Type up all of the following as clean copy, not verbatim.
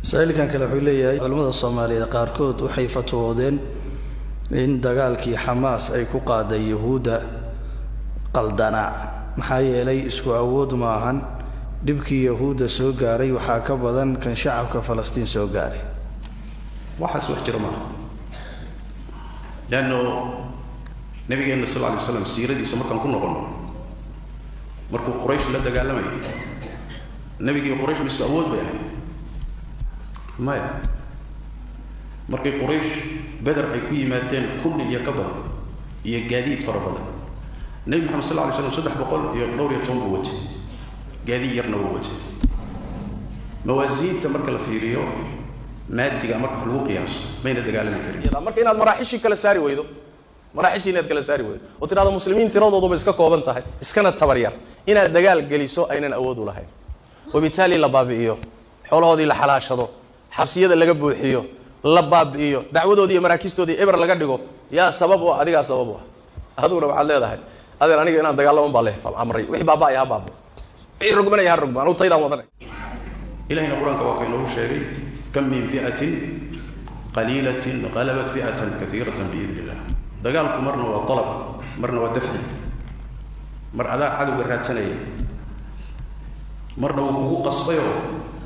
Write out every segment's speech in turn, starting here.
سائلكان kale wuxuu leeyahay culimada Soomaaliyeed qaarkood waxay fatwoodeen in dagaalkii Xamaas ay ku qaaday Yahuuda qaldana maxaa yeelay isku awood ma ahan dibkii Yahuuda soo gaaray waxa ka badan kan shacabka Falastiin soo gaaray waxaas wax jira ma laano nabigeena sallallahu alayhi wasallam siiradiisa markaan ku noqono markuu Quraysh la dagaalamay nabigii Quraysh isku awood bay ahayd ما markay Quraysh Badr ay ku yimaadeen kun iyo ka badan iyo gaadiid fara badan Nabi Muhammad sallallahu alayhi wasallam 300 iyo dhowr iyo toban wajh gaadiid yarna wajh mawaasiinta marka la fiiriyo maadiga marka lagu qiyaaso bayna dagaalami karin marka inaad maraaxish kala saari weydo maraaxish inaad kala saari weydo oo tiraado muslimiin tiradoodu iska kooban tahay iskana tabar yar inaad dagaal geliso aynan awood u lahayn وبالتالي la baabi'iyo xoolahoodii la xalaashado xabsiyada laga buuxiyo la baabi'iyo dacwadoodii iyo maraakistoodii eber laga dhigo yaa sabab oo adiga sabab ah aduguna waxaad leedahay adeer aniga inaan dagaalamo baa leeyahay amray wixii baaba ay baabo ay rugmanaya rugman oo taydan wadan ilaahina quraanka waa keenoo sheegay kam min fi'atin qalilatin ghalabat fi'atan kathiratan bi idnillah dagaalku marna waa talab marna waa dafci mar adaa cadowga raadsanaya marna uu kugu qasbayo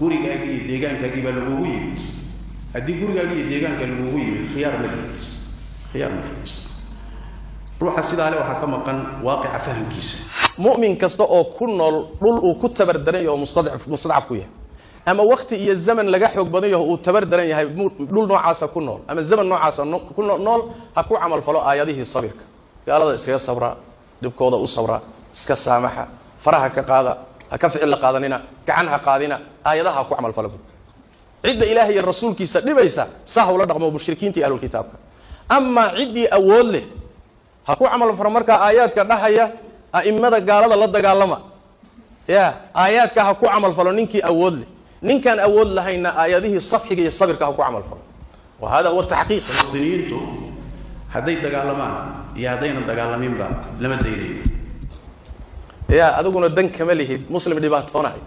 gurigaaga iyo deegaankaaga baa lagu yimid hadii gurigaaga iyo deegaanka lagu yimid khiyaar ma ruuxa sidaa leh waxa ka maqan waaqica fahamkiisa mu'min kasta oo ku nool dhul uu ku tabardaran yahay oo mustadcaf ku yahay ama waqti iyo zaman laga xoog badan yahay uu tabardaran yahay dhul noocaas ku nool ama zaman noocaas ku nool ha ku amal falo aayadihi sabirka gaalada iskaga sabra dibkooda u sabra iska saamaxa faraha ka qaada ka ficil qaadanina gacanha qaadina aayadaha ku amal falabo cid ilaahay iyo rasuulkiisa dhibaysa saha wala dhaqmo mushrikiinta ahlul kitaabka amma cidi awood leh ha ku amal faro marka aayadka dhahaya aimada gaalada la dagaalama ya aayadka ha ku amal falo ninkii awood leh ninkan awood lahayna aayadihi safxiga iyo sabirka ha ku amal falo وهذا هو التحقيق الفلسطينيين haday dagaalamaan iyo hadayna dagaalamin ba lama deeyay يا أدوكنا دن كمالهيد مسلم دبات فناي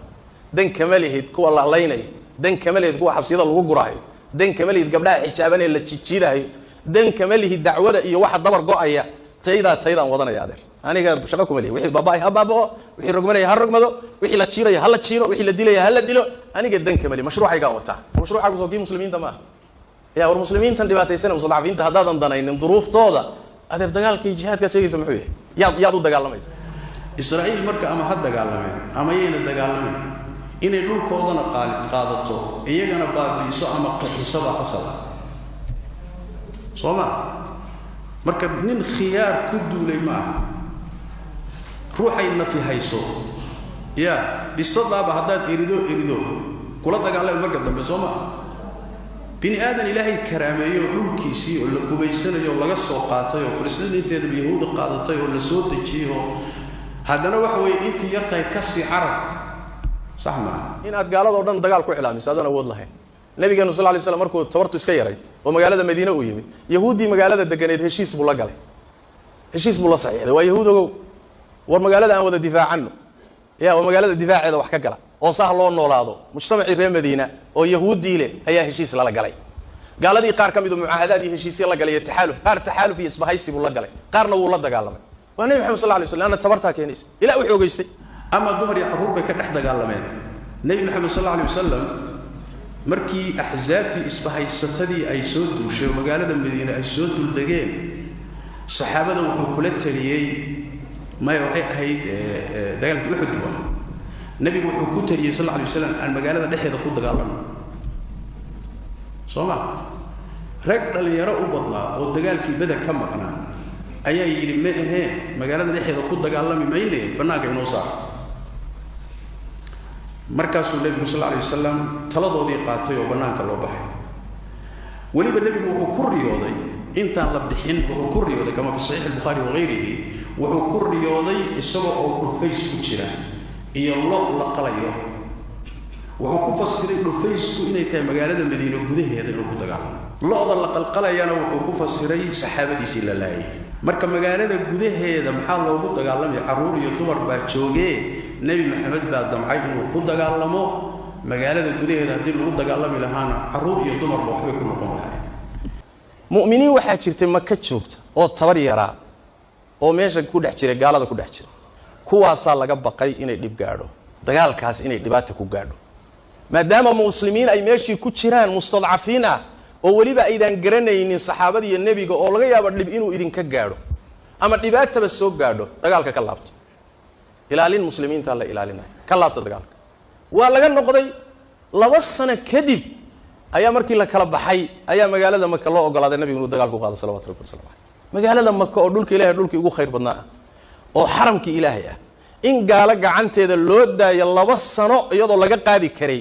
دن كمالهيد كوا الله ليني دن كمالهيد كوا حبسيدا لو غراي دن كمالهيد قبلها حجاباني لا جيجيداي دن كمالهيد دعوده iyo waxa dabar go'aya taydan wadanaya adeer aniga shaqo kuma leeyahay wixii baabay ha baabo wixii rogmanaya ha rogmado wixii la jiiray ha la jiiro wixii la dilay ha la dilo aniga dan kamali mashruucayga wata mashruucagu soo muslimiinta ma ya war muslimiinta dhibaataysan mustadcafiinta hadaadan danaynin duruuftooda adeer dagaalkii jihaadka sheegaysa muxuu yahay yaad u dagaalamaysa إسرائيل مركا أما حد دقالمين أما يين دقالمين إن يقول كودنا قادته إيجانا بابيسو أما قحسبا حسبا صوما مركا من خيار كدو لما روحي في هيسو يا بالصدى بهداد إريدو كل دقالمين مركا دم صوما بني آدم إلهي كرامي يقول كيسي ولا كوبيسنا ولا قصوا قاطي وفلسطين أنت بيهود قاطي ولا صوت تجيه هذا وحوي أنت يرتاي كسي عرب صح ما إن أتقالوا ودن دجال كحلامي هذا أنا والله النبي صلى الله عليه وسلم مركو تورتو سكيري ومقالة مدينة ويمي يهودي مقالة دجنيد هشيس بالله قال هشيس بالله صحيح هو يهود والمقالة أنا وده دفاع عنه يا ومقالة الدفاع هذا وحكى قال وصح الله إنه لاضو مجتمع ريم مدينة ويهودي له هي هشيس لا قال قال دي قار كم يدو معاهدات هشيس لا قال يتحالف قار تحالف يسبه هيسي بالله قال قارنا والله دجال والنبي محمد صلى الله عليه وسلم أنا تبرتها كنيس إلى وحي وجيستي أما الدمر يعقوب بكت أحد قال لمن النبي محمد صلى الله عليه وسلم مركي أحزابتي إصبحي ستدي أي سود وشو مقالة المدينة أي سود الدجال صحابة وحكولات تليي ما يوحي هيد دجال أحد النبي وحكولات تليي صلى الله عليه وسلم المقالة دحية تقول دجال لنا صوما رجل اللي يرأوا بالله والدجال كي بدأ كم مقنع ayaa yiri ma ahayn magaalada dhexdeeda ku dagaalami maynay banaaga inoo saar markaasuu nabiga sallallahu alayhi wasallam taladoodii qaatay oo banaanka loo baxay waliba nabigu wuxuu ku riyooday intaan la bixin wuxuu ku riyooday kama fi sahih al-bukhari wa ghayrihi wuxuu ku riyooday isagoo oo dhufays ku jira iyo loo la qalayo wuxuu ku fasiray dhufaysku inay tahay magaalada madiina gudaheeda inuu ku dagaalamo looda la qalqalayana wuxuu ku fasiray saxaabadiisii la laayay marka magaalada gudaheeda maxaa loogu dagaalamay caruur iyo dumar baa joogay nabi maxamed baa damcay inuu ku dagaalamo magaalada gudaheeda haddii lagu dagaalami lahaana carruur iyo dumarba waxbay ku noqon lahayd. mu'miniin waxaa jirtay maka joogta oo tabar yaraa oo meesha ku dhex jiray gaalada ku dhex jira kuwaasaa laga baqay inay dhib gaadho dagaalkaas inay dhibaato ku gaadho maadaama muslimiin ay meeshii ku jiraan mustadcafiin ah oo weliba aydan garanaynin saxaabada iyo nebiga oo laga yaabo dhib inuu idinka gaadho ama dhibaataba soo gaadho dagaalka ka laabto ilaalin muslimiinta la ilaalinayo ka laabto dagaalka waa laga noqday 2 sano kadib ayaa markii la kala baxay ayaa magaalada Makka loo ogolaaday nabiga inuu dagaal ku qaado sallallahu alayhi wasallam magaalada Makka oo dhulka Ilaahay dhulkii ugu khayr badnaa oo xaramkii Ilaahay ah in gaala gacanteeda loo daayo 2 sano iyadoo laga qaadi karay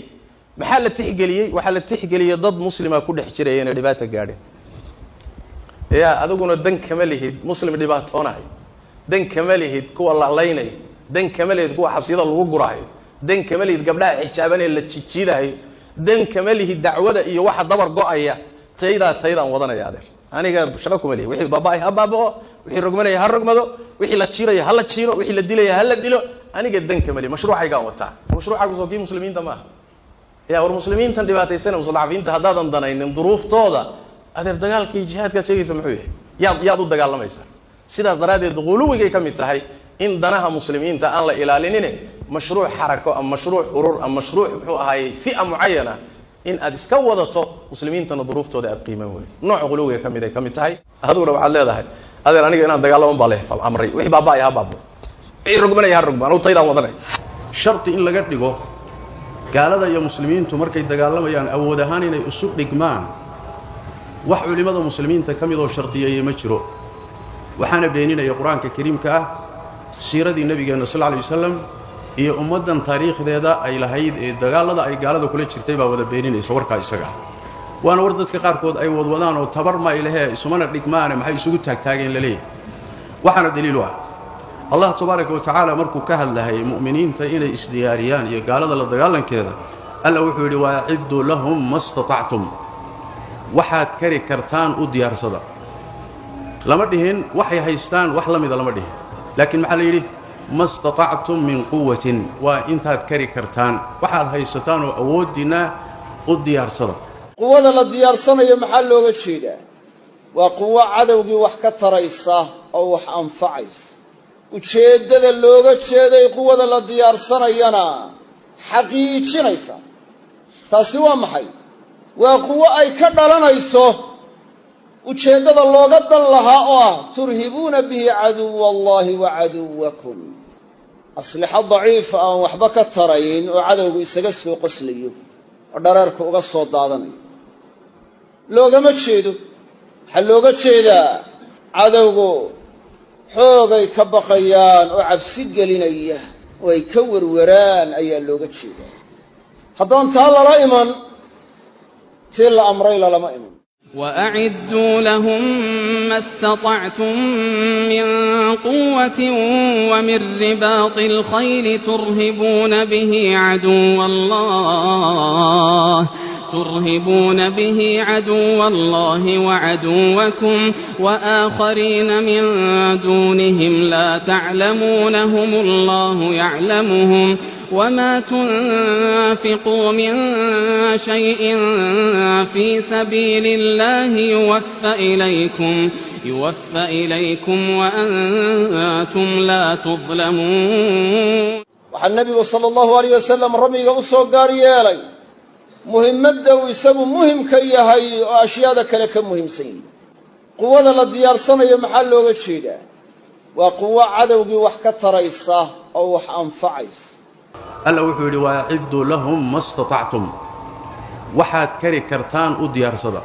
maxaa la tixgeliyay waxa la tixgeliyay dad muslima ku dhex jiray inay dhibaato gaadheen adaguna dan kama lihid muslim dhibaatoonahay dan kama lihid kuwa la laynay dan kama lihid kuwa xabsiyada lagu guraayo dan kama lihid gabdhaha xijaaban ee la jijiidahay dan kama lihid dacwada iyo waxa dabar go'aya taydaan wadanaya adeer aniga shaqo kuma lihid wixii baabay ha baabao wixii rogmanaya ha rogmado wixii la jiray ha la jiro wixii la dilay ha la dilo aniga dan kama lihid mashruucayga wata mashruucagu soo kii muslimiinta ma war muslimiintan dhibaataysan mustadcafiinta hadaadan danaynin duruuftooda adeer dagaalkii jihaadka sheegaysa muxuu yahay yaad u dagaalamaysaa sidaas daraadeed quluwigay ka mid tahay in danaha muslimiinta aan la ilaalinin mashruuc xarako ama mashruuc urur ama mashruuc muxuu ahaay fi'a muayana in aad iska wadato muslimiintana duruuftooda aad qiiman weyn nooc quluwiga ka mid tahay aduguna waxaad leedahay adeer aniga inaan dagaalamo baa leeyahay amray wixii baabaa ha baabo wixii rogmanaya ha rogmaan oo taydaan wadanay sharti in laga dhigo gaalada iyo muslimiintu markay dagaalamayaan awood ahaan inay isu dhigmaan wax culimada muslimiinta ka mid oo shartiyeeyay ma jiro waxaana beeninaya quraanka kariimka ah siiradii nabigeena sallallahu alayhi wasallam iyo ummadan taariikhdeeda ay lahayd ee dagaalada ay gaalada kula jirtay baa wada beeninaysa warka isaga waana war dadka qaarkood ay wadwadaan oo tabar ma ilahay isumana dhigmaan maxay isugu taagtaageen la leeyahay waxaana daliil ah Allah tabaaraka wa ta'ala markuu ka hadlahay mu'miniinta inay isdiyaariyaan iyo gaalada la dagaalankeeda alla wuxuu yiri waa'iddu lahum mastata'tum waxaad kari kartaan u diyaarsada lama dhihin waxay haystaan wax la mid lama dhihin laakiin maxaa la yiri mastata'tum min quwwatin wa intaad kari kartaan waxaad haysataan oo awoodina u diyaarsada quwada la diyaarsanayo maxaa looga jeedaa waa quwo cadawgii wax ka taraysa oo wax anfacaysa ujeedada looga jeeday quwada la diyaarsanayana xaqiijinaysa taasi waa maxay waa quwo ay ka dhalanayso ujeedada looga dan lahaa oo ah turhibuuna bihi caduwallahi wa caduwakum aslixa daciifa aan waxba ka tarayn oo cadowgu isaga soo qoslayo oo dhareerka uga soo daadanayo loogama jeedo waxaa looga jeedaa cadowgu xoogay ka baqayaan oo cabsi gelinaya oo ay ka warwaraan ayaa looga jeedaa haddaan taa lala iman tii la amray lalama iman وأعدوا لهم ما استطعتم من قوة ومن رباط الخيل ترهبون به عدو الله وعدوكم وآخرين من دونهم لا تعلمونهم الله يعلمهم وما تنفقوا من شيء في سبيل الله يوفى إليكم وأنتم لا تظلمون. وحن النبي صلى الله عليه وسلم رمي أسو قاريالي مهمة ويسبو مهم كيهي وأشياء لك مهم سيد قوة الديار سنة محل وغشيدة وقوة عدوغي وحكة رئيسة أو وح أنفعيس alla wuxuu yiri waa'iddu lahum mastata'tum waxaad kari kartaan u diyaarsada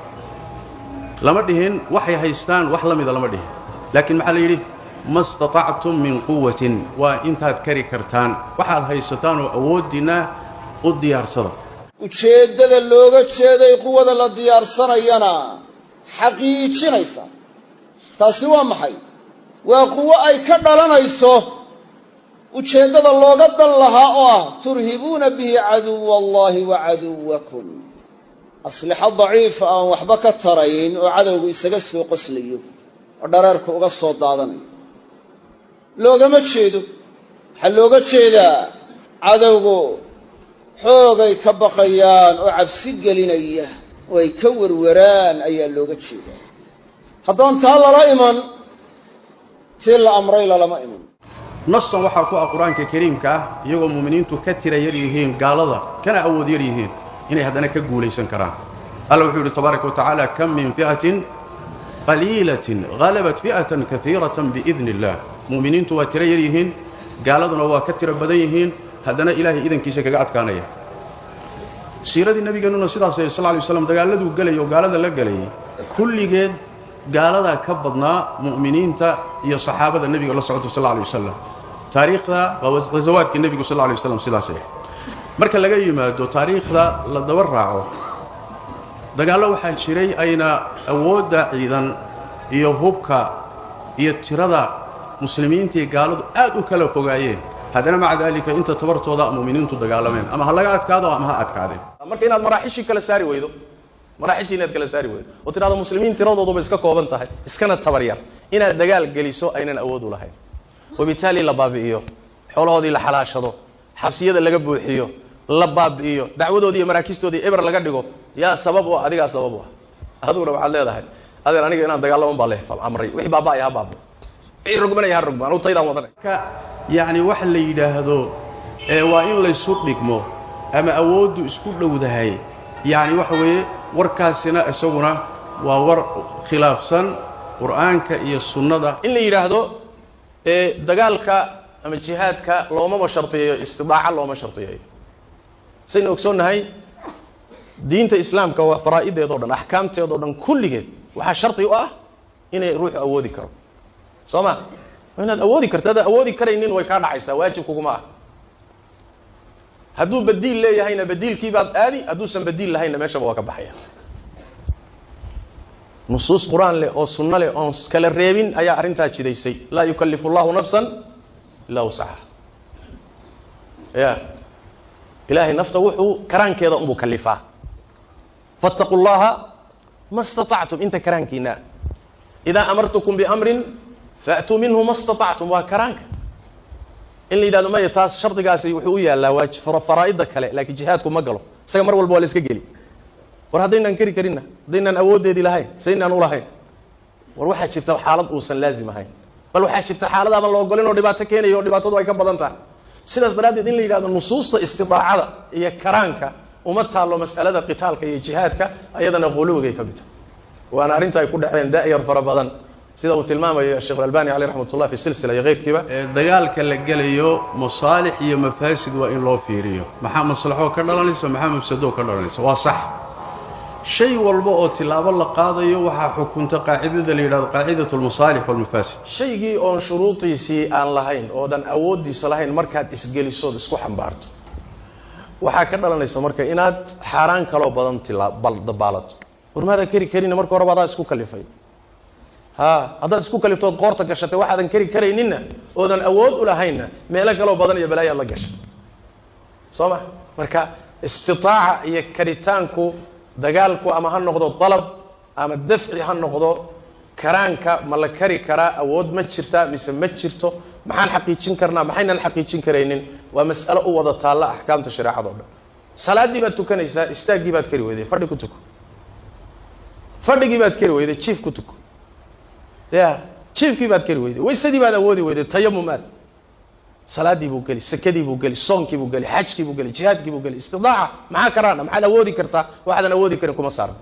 lama dhihin waxay haystaan wax la mid lama dhihin laakiin maxaa la yiri mastata'tum min quwwatin wa intaad kari kartaan waxaad haysataan oo awoodina u diyaarsada ujeedada looga jeeday quwada la diyaarsanayana xaqiijinaysa taasi waa maxay waa quwo ay ka dhalanayso ujeedada looga dan lahaa oo ah turhibuuna bihi caduwallahi wa caduwakum aslixa daciifa aan waxba ka tarayn oo cadowgu isaga soo qoslayo oo dhareerka uga soo daadanayo loogama jeedo waxaa looga jeedaa cadowgu xoogay ka baqayaan oo cabsi gelinaya oo ay ka werweraan ayaa looga jeedaa haddaan taa lala iman tii la amray lalama iman nasan waxaa ku ah qur-aanka kariimka ah iyagoo mu'miniintu ka tira yar yihiin gaalada kana awood yar yihiin inay haddana ka guulaysan karaan alla wuxuu yidhi tabaaraka wa tacaala kam min fi'atin qaliilatin ghalabat fi'atan kaiiratan biidni illah mu'miniintu waa tira yar yihiin gaaladuna waa ka tira badan yihiin haddana ilaahay idankiisa kaga adkaanaya siiradii nabigeennuna sidaas sal lla alay waslam dagaaladuu gelayay oo gaalada la gelayay kulligeed gaaladaa ka badnaa mu'miniinta iyo saxaabada nebiga la socota sal alla alay wasalam taariikhda ghasawaadkii nebigu sal alla alay wasalam sidaas ah marka laga yimaado taariikhda la daba raaco dagaallo waxaa jiray ayna awoodda ciidan iyo hubka iyo tirada muslimiintii gaaladu aad u kala fogaayeen haddana maca daalika inta tabartooda mu'miniintu dagaalameen ama ha laga adkaado ama ha adkaadeen marka inaad maraaxishii kala saari weydo maraaxishii inaad kala saari weydo oo tiraahdo muslimiin tiradooduba iska kooban tahay iskana tabar yar inaad dagaal geliso aynan awood u lahayn wabitaali la baabi'iyo xoolahoodii la xalaashado xabsiyada laga buuxiyo la baabi'iyo dacwadoodii iyo maraakistoodii eber laga dhigo yaa sabab u adigaa sabab u aduguna waxaad leedahay adeer aniga inaan dagaalaman baa leh amray wixii baaba'aya ha baaba wixii rogmanaya ha rogmaan u taydaan wadanay yacni wax la yidhaahdo waa in laysu dhigmo ama awooddu isku dhowdahay yacni waxa weeye warkaasina isaguna waa war khilaafsan qur'aanka iyo sunnada in la yidhaahdo dagaalka ama jihaadka loomaba shartiyeeyo istidaaca looma shartiyeeyo saynu ogsoonnahay diinta islaamka waa faraa'ideedoo dhan axkaamteedoo dhan kulligeed waxaa shardi u ah inay ruuxu awoodi karo soo ma inaad awoodi karto haddaad awoodi karaynin way kaa dhacaysaa waajib kuguma ah hadduu badiil leeyahayna badiilkiibaad aadi hadduusan badiil lahayna meeshaba waa ka baxaya nusuus qur-aan leh oo sunno leh oon kala reebin ayaa arrintaa jidaysay laa yukallifu allahu nafsan ilaa wusaha ya ilaahay nafta wuxuu karaankeeda unbuu kalifaa fattaquu llaha ma statactum inta karaankiina idaa amartukum biamrin faatuu minhu ma statactum waa karaanka in la yidhahdo maya taas shardigaasi wuxuu u yaallaa waa faraa'idda kale laakiin jihaadku ma galo isaga mar walba waa la iska geli war haddaynaan keri karinna haddaynaan awooddeedii lahayn saynaan u lahayn war waxaa jirta xaalad uusan laazim ahayn bal waxaa jirta xaalad aaban la ogolin oo dhibaato keenayo oo dhibaatadu ay ka badan tahay sidaas daraaddeed in la yidhahdo nusuusta istidaacada iyo karaanka uma taallo mas'alada qitaalka iyo jihaadka ayadana quluwigay ka mid tahay waana arrinta ay ku dhaceen da'yar fara badan sida uu tilmaamayo sheekh albani caleyh raxmatullah fi silsila iyo keyrkiiba dagaalka la gelayo masaalix iyo mafaasid waa in loo fiiriyo maxaa maslaxo ka dhalanaysa maxaa mafsado ka dhalanaysa waa sax shay walba oo tilaabo la qaadayo waxaa xukunta qaacidada la yidhahdo qaacidatu almasaalix walmafaasid shaygii oon shuruudiisii aan lahayn oodan awooddiisa lahayn markaad isgelisood isku xambaarto waxaa ka dhalanaysa marka inaad xaaraan kaloo badan dabaalato warmaadaa keri karina marka horeba adaa isku kalifay haddaad isku kaliftood qoorta gashatay waxaadan keri karayninna oodan awood u lahaynna meelo kaloo badan iyo balaayaad la gashay soo ma marka istitaaca iyo karitaanku dagaalku ama ha noqdo dalab ama dafci ha noqdo karaanka ma la kari karaa awood ma jirtaa mise ma jirto maxaan xaqiijin karnaa maxaynan xaqiijin karaynin waa mas'alo u wada taalla axkaamta shareecada oo dhan salaaddii baad tukanaysaa istaaggii baad kari weyday fadhi ku tuko fadhigii baad kari weyday jiif ku tuko ya jiifkii baad kari weyday waysadii baad awoodi weyday tayamum aad salaaddii buu geli sakadii buu geli soonkii buu geli xajkii buu geli jihaadkii buu geli istidaaca maxaa karaana maxaad awoodi kartaa waxaadan awoodi karin kuma saaran